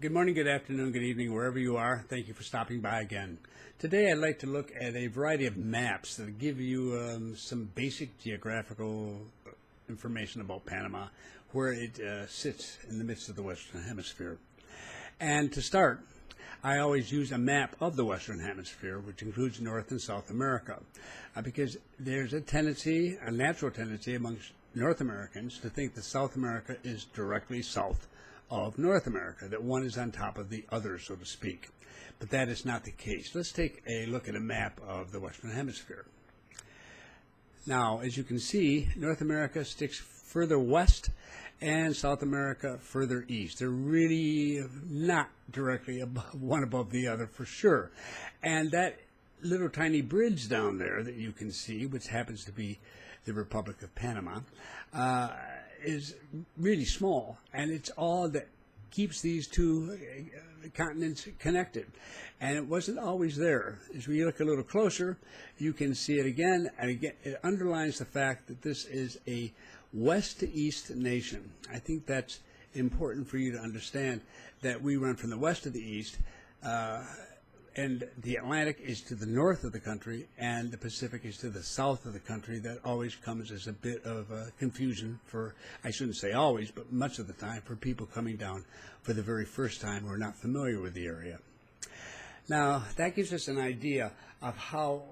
Good morning, good afternoon, good evening, wherever you are. Thank you for stopping by again. Today I'd like to look at a variety of maps that give you some basic geographical information about Panama, where it sits in the midst of the Western Hemisphere. And to start, I always use a map of the Western Hemisphere, which includes North and South America, because there's a tendency, a natural tendency amongst North Americans to think that South America is directly south of North America, that one is on top of the other, so to speak. But that is not the case. Let's take a look at a map of the Western Hemisphere. Now, as you can see, North America sticks further west and South America further east. They're really not directly one above the other for sure. And that little tiny bridge down there that you can see, which happens to be the Republic of Panama, is really small, and it's all that keeps these two continents connected. And it wasn't always there. As we look a little closer, you can see it again, and again, it underlines the fact that this is a west to east nation. I think that's important for you to understand, that we run from the west to the east, and the Atlantic is to the north of the country, and the Pacific is to the south of the country. That always comes as a bit of confusion for, I shouldn't say always, but much of the time, for people coming down for the very first time who are not familiar with the area. Now, that gives us an idea of how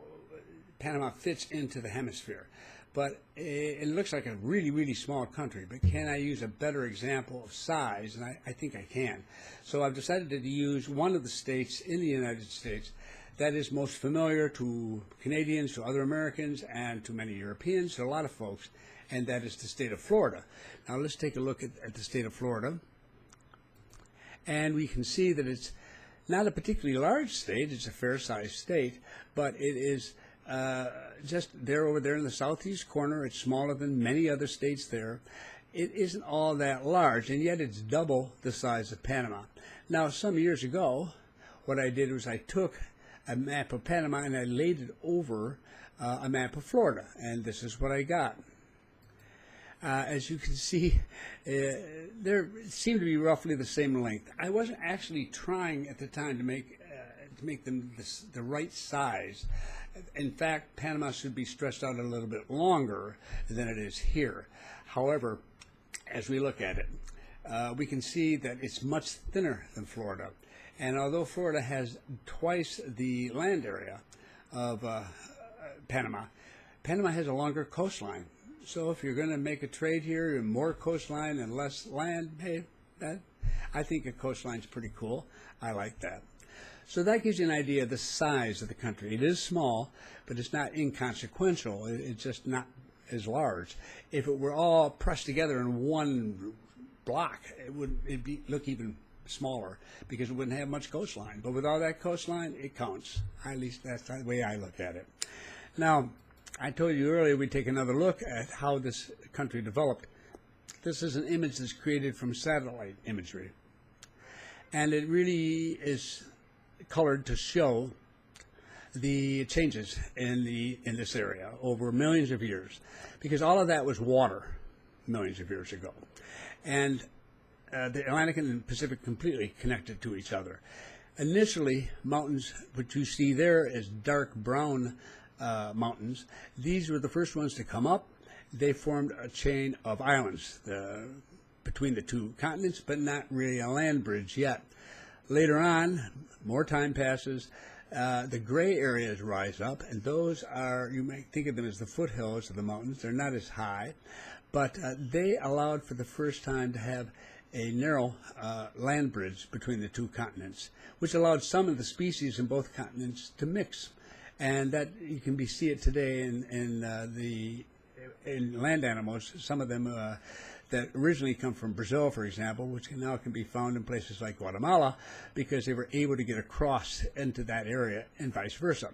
Panama fits into the hemisphere. But it looks like a really, really small country. But can I use a better example of size? And I think I can. So I've decided to use one of the states in the United States that is most familiar to Canadians, to other Americans, and to many Europeans, to a lot of folks, and that is the state of Florida. Now let's take a look at the state of Florida. And we can see that it's not a particularly large state. It's a fair-sized state, but it is just there over there in the southeast corner. It's smaller than many other states there. It isn't all that large, and yet it's double the size of Panama. Now, some years ago, what I did was I took a map of Panama and I laid it over a map of Florida, and this is what I got. As you can see, there seem to be roughly the same length. I wasn't actually trying at the time to make them the right size. In fact, Panama should be stretched out a little bit longer than it is here. However, as we look at it, we can see that it's much thinner than Florida. And although Florida has twice the land area of Panama, Panama has a longer coastline. So if you're going to make a trade here, more coastline and less land, hey, I think a coastline's pretty cool. I like that. So that gives you an idea of the size of the country. It is small, but it's not inconsequential. It's just not as large. If it were all pressed together in one block, it'd look even smaller because it wouldn't have much coastline. But with all that coastline, it counts. At least that's the way I look at it. Now, I told you earlier we'd take another look at how this country developed. This is an image that's created from satellite imagery. And it really is colored to show the changes in this area over millions of years, because all of that was water millions of years ago, and the Atlantic and the Pacific completely connected to each other. Initially, mountains, which you see there as dark brown mountains, these were the first ones to come up. They formed a chain of islands between the two continents, but not really a land bridge yet. Later on, more time passes, the gray areas rise up, and those are, you might think of them as the foothills of the mountains. They're not as high, but they allowed for the first time to have a narrow land bridge between the two continents, which allowed some of the species in both continents to mix. And that you can see it today in land animals. Some of them that originally come from Brazil, for example, which now can be found in places like Guatemala, because they were able to get across into that area, and vice versa.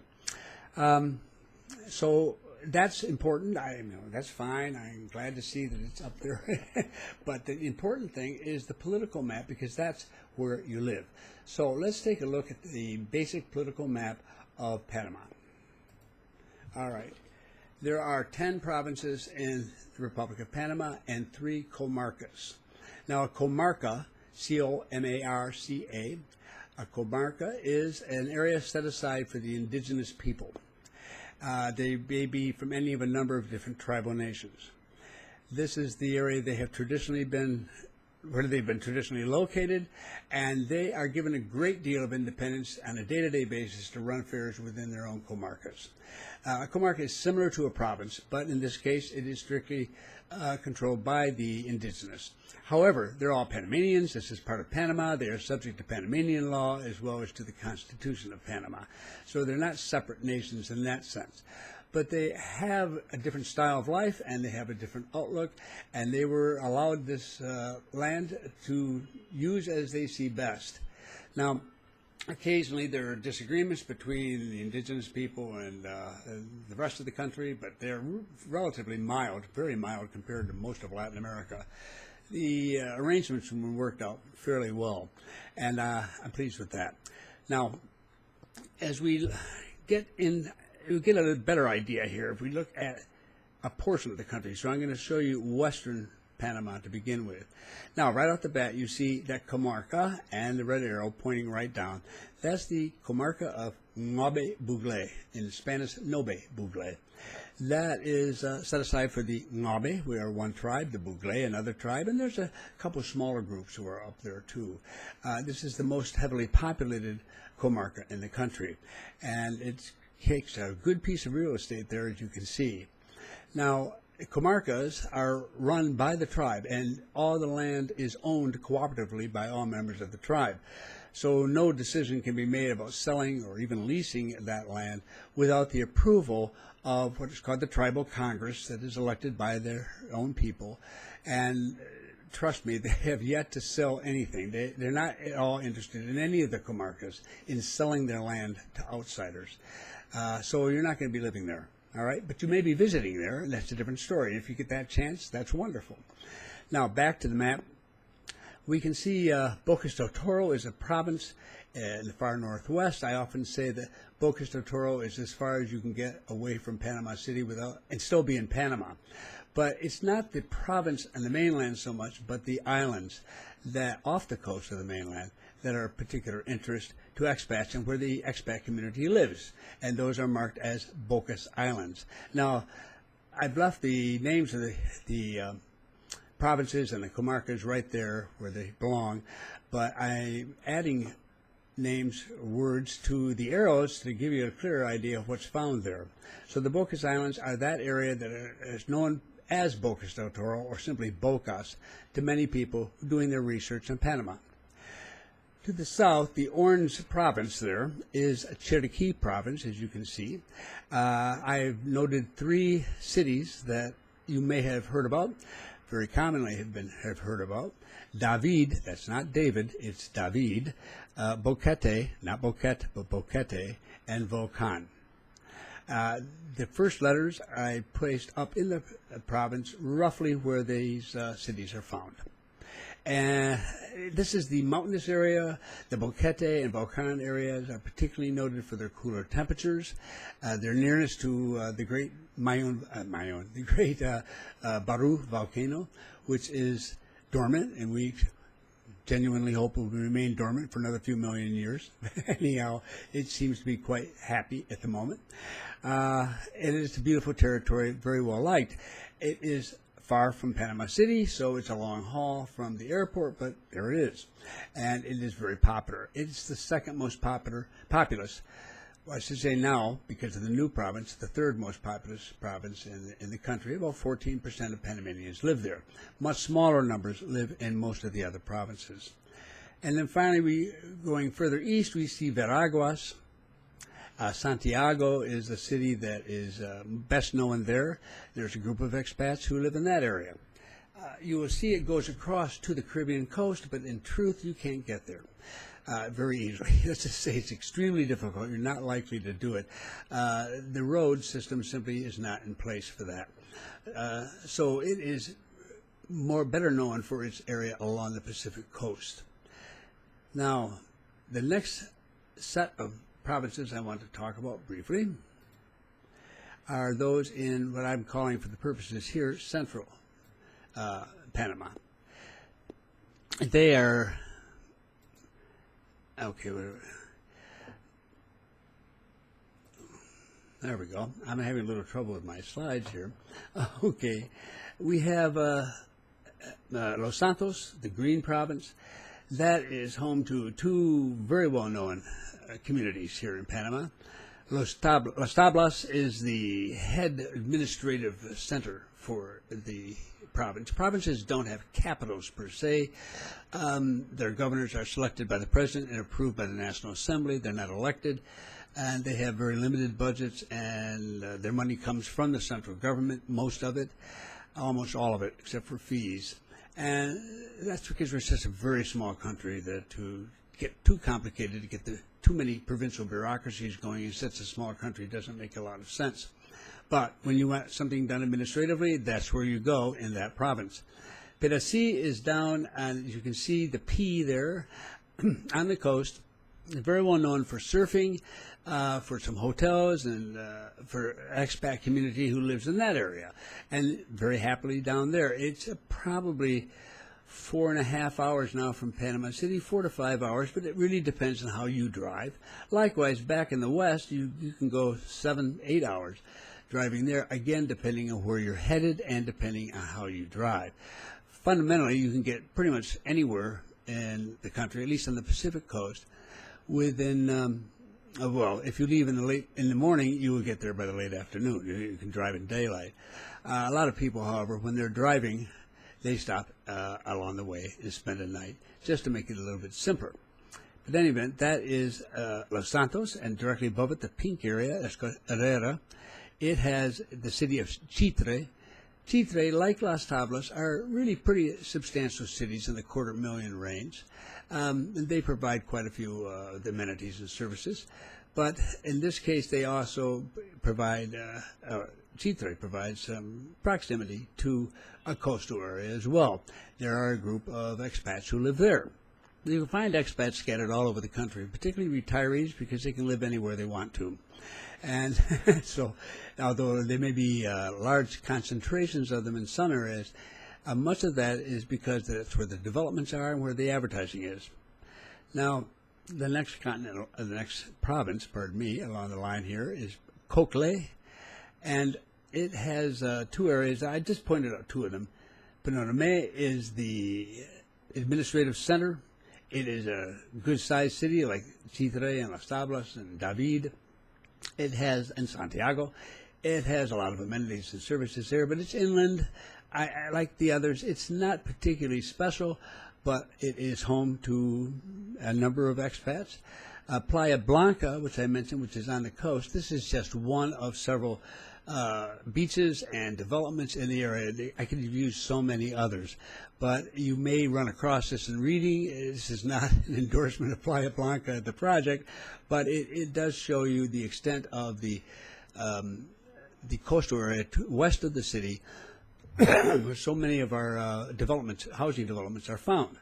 So that's important. That's fine. I'm glad to see that it's up there. But the important thing is the political map, because that's where you live. So let's take a look at the basic political map of Panama. All right. There are 10 provinces in the Republic of Panama and 3 comarcas. Now, a comarca C-O-M-A-R-C-A. A comarca is an area set aside for the indigenous people. They may be from any of a number of different tribal nations. This is the area they have traditionally been, where they've been traditionally located, and they are given a great deal of independence on a day-to-day basis to run affairs within their own comarcas. A comarca is similar to a province, but in this case it is strictly controlled by the indigenous. However, they're all Panamanians. This is part of Panama. They are subject to Panamanian law as well as to the Constitution of Panama. So they're not separate nations in that sense. But they have a different style of life, and they have a different outlook, and they were allowed this land to use as they see best. Now, occasionally there are disagreements between the indigenous people and the rest of the country, but they're relatively mild, very mild compared to most of Latin America. The arrangements were worked out fairly well, and I'm pleased with that. Now, as we get a better idea here if we look at a portion of the country. So I'm going to show you western Panama to begin with. Now, right off the bat, you see that comarca and the red arrow pointing right down. That's the comarca of Nobe Bugle, in Spanish, Nobe Bugle. That is set aside for the Nobe. We are one tribe, the Bugle another tribe, and there's a couple of smaller groups who are up there too. This is the most heavily populated comarca in the country, and it takes a good piece of real estate there, as you can see. Now, comarcas are run by the tribe, and all the land is owned cooperatively by all members of the tribe. So no decision can be made about selling or even leasing that land without the approval of what is called the Tribal Congress that is elected by their own people. And trust me, they have yet to sell anything. They're not at all interested in any of the comarcas in selling their land to outsiders. So you're not going to be living there, all right? But you may be visiting there, and that's a different story. If you get that chance, that's wonderful. Now, back to the map. We can see Bocas del Toro is a province in the far northwest. I often say that Bocas del Toro is as far as you can get away from Panama City without and still be in Panama. But it's not the province and the mainland so much, but the islands that off the coast of the mainland that are of particular interest to expats and where the expat community lives. And those are marked as Bocas Islands. Now, I've left the names of the provinces and the comarcas right there where they belong, but I'm adding names, words to the arrows to give you a clearer idea of what's found there. So the Bocas Islands are that area that is known as Bocas del Toro, or simply Bocas, to many people doing their research in Panama. To the south, the Orange province there is a Cherokee province, as you can see. I've noted 3 cities that you may have heard about, very commonly have heard about. David, that's not David, it's David. Boquete, not Boquete, but Boquete, and Volcan. The first letters I placed up in the province, roughly where these cities are found. And this is the mountainous area. The Boquete and Volcan areas are particularly noted for their cooler temperatures. Their nearness to the great Baru volcano, which is dormant, and we genuinely hope it will remain dormant for another few million years. Anyhow, it seems to be quite happy at the moment. It is a beautiful territory, very well liked. It is far from Panama City, so it's a long haul from the airport, but there it is. And it is very popular. It's the second most populous, well, I should say now, because of the new province, the third most populous province in the country. About 14% of Panamanians live there. Much smaller numbers live in most of the other provinces. And then finally, going further east, we see Veraguas. Santiago is the city that is best known there. There's a group of expats who live in that area. You will see it goes across to the Caribbean coast, but in truth, you can't get there very easily. Let's just say it's extremely difficult. You're not likely to do it. The road system simply is not in place for that. So it is better known for its area along the Pacific coast. Now, the next set of provinces I want to talk about briefly are those in what I'm calling, for the purposes here, central Panama. they are, okay, there we go. I'm having a little trouble with my slides here. Okay, we have Los Santos, the Green Province. That is home to two very well-known communities here in Panama. Los Tablas is the head administrative center for the province. Provinces don't have capitals per se. Their governors are selected by the president and approved by the National Assembly. They're not elected, and they have very limited budgets, and their money comes from the central government, most of it, almost all of it, except for fees. And that's because we're such a very small country that to get too complicated, to get too many provincial bureaucracies going in such a small country doesn't make a lot of sense. But when you want something done administratively, that's where you go in that province. Pedací is down, and you can see the P there on the coast. Very well known for surfing, for some hotels, and for expat community who lives in that area, and very happily down there. It's probably 4.5 hours now from Panama City, 4 to 5 hours, but it really depends on how you drive. Likewise, back in the west, you can go 7, 8 hours driving there, again, depending on where you're headed and depending on how you drive. Fundamentally, you can get pretty much anywhere in the country, at least on the Pacific coast, within, well, if you leave in the morning, you will get there by the late afternoon. You can drive in daylight. A lot of people, however, when they're driving, they stop along the way and spend a night just to make it a little bit simpler. But in any event, that is Los Santos, and directly above it, the pink area, Herrera. It has the city of Chitre. Chitre, like Las Tablas, are really pretty substantial cities in the 250,000 range. They provide quite a few amenities and services. But in this case, they also provide, Chitre provides proximity to a coastal area as well. There are a group of expats who live there. You can find expats scattered all over the country, particularly retirees, because they can live anywhere they want to. And so, although there may be large concentrations of them in some areas, much of that is because that's where the developments are and where the advertising is. Now, the next province, along the line here is Cocle, and it has two areas. I just pointed out two of them. Panama is the administrative center. It is a good-sized city like Chitre and Las Tablas and David. It has, and Santiago, it has a lot of amenities and services there, but it's inland. I like the others. It's not particularly special, but it is home to a number of expats. Playa Blanca, which I mentioned, which is on the coast, this is just one of several beaches and developments in the area. I could have used so many others, but you may run across this in reading. This is not an endorsement of Playa Blanca, the project, but it does show you the extent of the coastal area west of the city, where so many of our housing developments are found.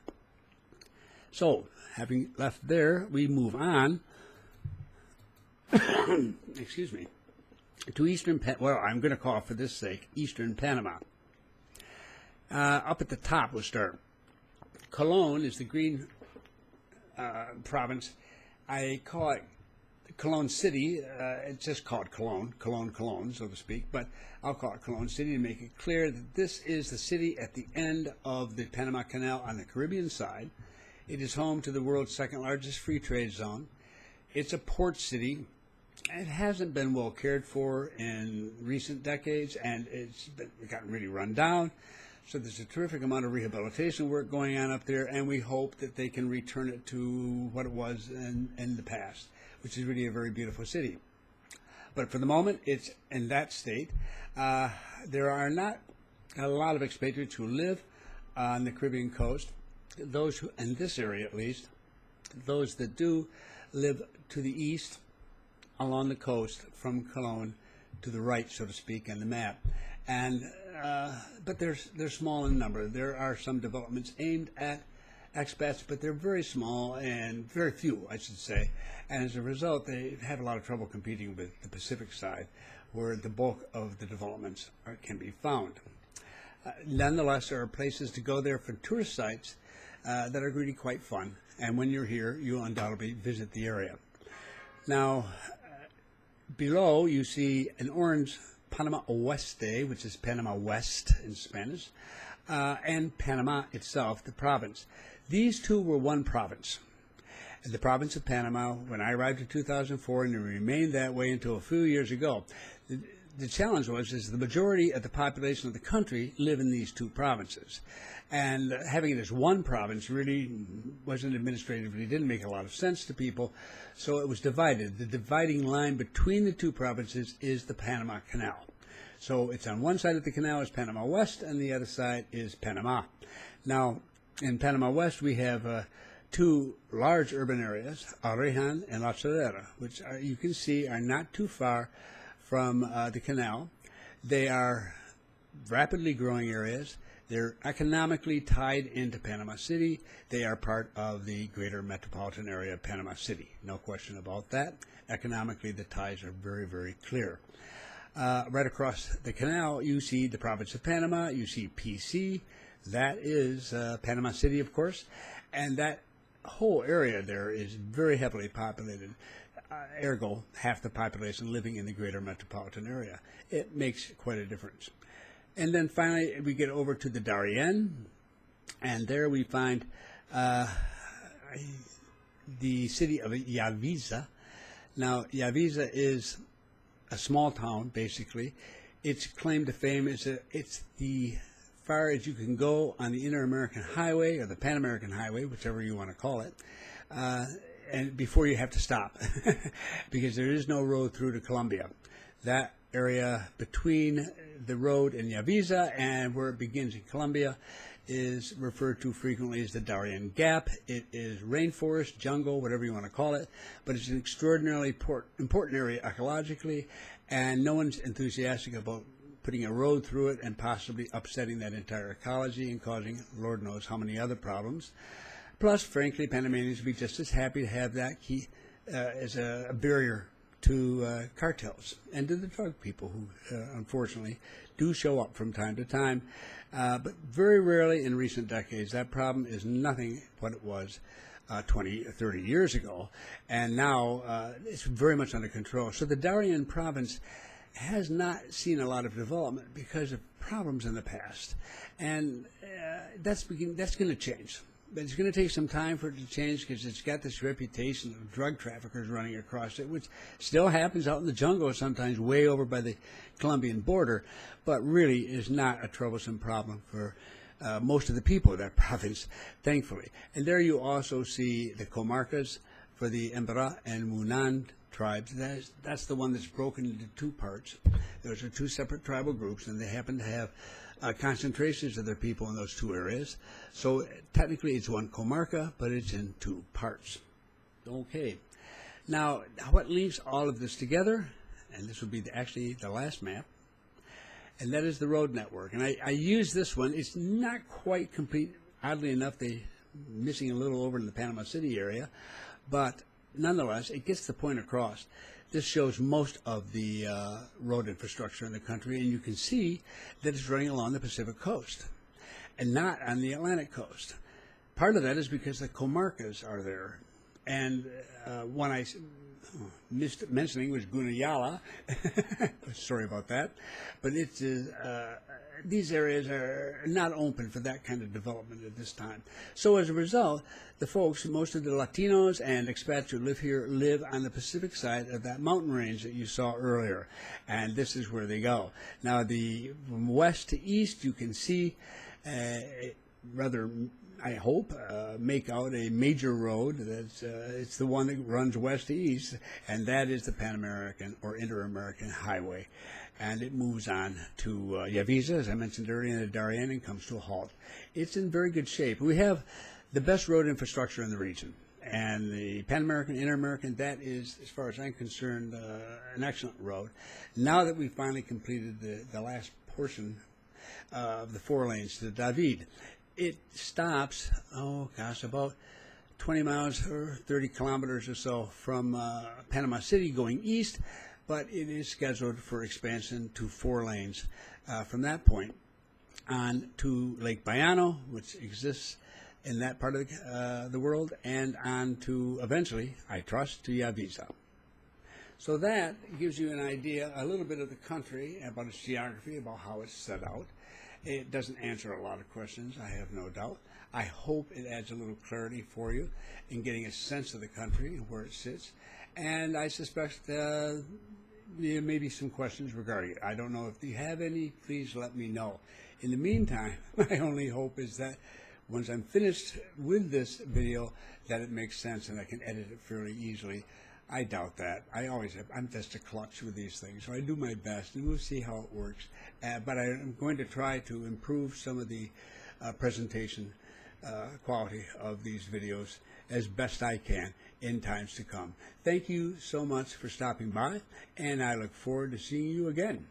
So, having left there, we move on. Excuse me. To I'm going to call for this sake, Eastern Panama. Up at the top, we'll start. Colón is the green province. I call it Colón City. It's just called Colón, so to speak, but I'll call it Colón City to make it clear that this is the city at the end of the Panama Canal on the Caribbean side. It is home to the world's second largest free trade zone. It's a port city. It hasn't been well cared for in recent decades, and it's gotten really run down. So there's a terrific amount of rehabilitation work going on up there, and we hope that they can return it to what it was in the past, which is really a very beautiful city. But for the moment, it's in that state. There are not a lot of expatriates who live on the Caribbean coast. Those who, in this area at least, those that do live to the east along the coast from Colón to the right, so to speak, on the map. And but they're small in number. There are some developments aimed at expats, but they're very small and very few, I should say. And as a result, they have a lot of trouble competing with the Pacific side, where the bulk of the developments can be found. Nonetheless, there are places to go there for tourist sites, that are really quite fun. And when you're here, you'll undoubtedly visit the area. Now, below you see an orange Panama Oeste, which is Panama West in Spanish, and Panama itself, the province. These two were one province. The province of Panama, when I arrived in 2004, and it remained that way until a few years ago. The challenge is the majority of the population of the country live in these two provinces. And having it as one province really wasn't administratively, didn't make a lot of sense to people, so it was divided. The dividing line between the two provinces is the Panama Canal. So it's on one side of the canal is Panama West, and the other side is Panama. Now, in Panama West, we have two large urban areas, Arrejan and La Chorrera, which you can see are not too far from the canal. They are rapidly growing areas. They're economically tied into Panama City. They are part of the greater metropolitan area of Panama City. No question about that. Economically, the ties are very, very clear. Right across the canal, you see the province of Panama. You see PC. That is Panama City, of course. And that whole area there is very heavily populated. Ergo, half the population living in the greater metropolitan area. It makes quite a difference. And then finally, we get over to the Darien, and there we find the city of Yavisa. Now, Yavisa is a small town, basically. Its claim to fame is it's the far as you can go on the Inter-American Highway, or the Pan-American Highway, whichever you want to call it, and before you have to stop, because there is no road through to Colombia. That area between the road in Yavisa and where it begins in Colombia is referred to frequently as the Darien Gap. It is rainforest, jungle, whatever you want to call it, but it's an extraordinarily important area ecologically, and no one's enthusiastic about putting a road through it and possibly upsetting that entire ecology and causing Lord knows how many other problems. Plus, frankly, Panamanians would be just as happy to have that key as a barrier to cartels and to the drug people who, unfortunately, do show up from time to time. But very rarely in recent decades, that problem is nothing what it was 20 or 30 years ago. And now it's very much under control. So the Darien province has not seen a lot of development because of problems in the past. And that's going to change. But it's going to take some time for it to change because it's got this reputation of drug traffickers running across it, which still happens out in the jungle sometimes way over by the Colombian border, but really is not a troublesome problem for most of the people of that province, thankfully. And there you also see the comarcas for the Embera and Munan tribes. That's the one that's broken into two parts. Those are two separate tribal groups, and they happen to have concentrations of their people in those two areas. So technically it's one comarca, but it's in two parts. Okay. Now, what links all of this together, and this would be actually the last map, and that is the road network. And I use this one. It's not quite complete. Oddly enough, they're missing a little over in the Panama City area, but nonetheless, it gets the point across. This shows most of the road infrastructure in the country, and you can see that it's running along the Pacific coast and not on the Atlantic coast. Part of that is because the comarcas are there. And one I missed mentioning was Gunayala. Sorry about that. But it's these areas are not open for that kind of development at this time. So as a result, the folks, most of the Latinos and expats who live here, live on the Pacific side of that mountain range that you saw earlier. And this is where they go. Now, from west to east, you can see rather, I hope, make out a major road. It's the one that runs west to east, and that is the Pan American or Inter-American Highway. And it moves on to Yavisa, as I mentioned earlier, in the Darien, and comes to a halt. It's in very good shape. We have the best road infrastructure in the region. And the Pan American, Inter-American, that is, as far as I'm concerned, an excellent road. Now that we've finally completed the last portion of the 4 lanes to David, it stops, about 20 miles or 30 kilometers or so from Panama City going east, but it is scheduled for expansion to 4 lanes from that point on to Lake Bayano, which exists in that part of the world, and on to, eventually, I trust, to Yavisa. So that gives you an idea, a little bit of the country, about its geography, about how it's set out. It doesn't answer a lot of questions, I have no doubt. I hope it adds a little clarity for you in getting a sense of the country and where it sits. And I suspect there may be some questions regarding it. I don't know if you have any, please let me know. In the meantime, my only hope is that once I'm finished with this video, that it makes sense and I can edit it fairly easily. I doubt that. I always have. I'm just a klutz with these things, so I do my best, and we'll see how it works. But I'm going to try to improve some of the presentation quality of these videos as best I can in times to come. Thank you so much for stopping by, and I look forward to seeing you again.